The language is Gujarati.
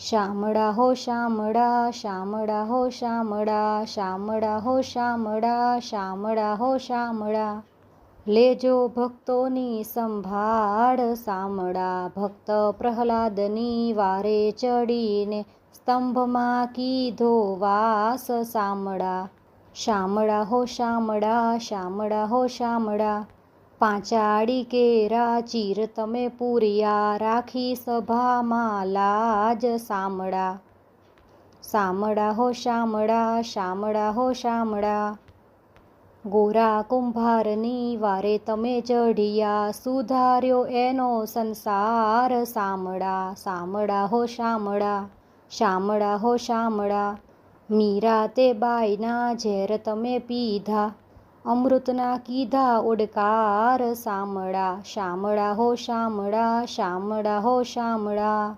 શામળા હો શામળા, શામળા હો શામળા, શામળા હો શામળા, શામળા હો શામળા. લેજો ભક્તોની સંભાળ શામળા, ભક્ત પ્રહલાદની વારે ચડીને સ્તંભમાં કીધો વાસ શામળા. શામળા હો શામળા, શામળા હો શામળા. પાંચાળી કેરા ચીર તમે પૂર્યા, રાખી સભામાં લાજ શામળા. શામળા હો શામળા, શામળા હો શામળા. ગોરા કુંભારની વારે તમે ચઢિયા, સુધાર્યો એનો સંસાર શામળા. શામળા હો શામળા, શામળા હો શામળા. મીરા તે બાઈના ઝેર તમે પીધા, અમૃતના કીધા ઓડકાર શામળા. શામળા હો શામળા, શામળા હો શામળા.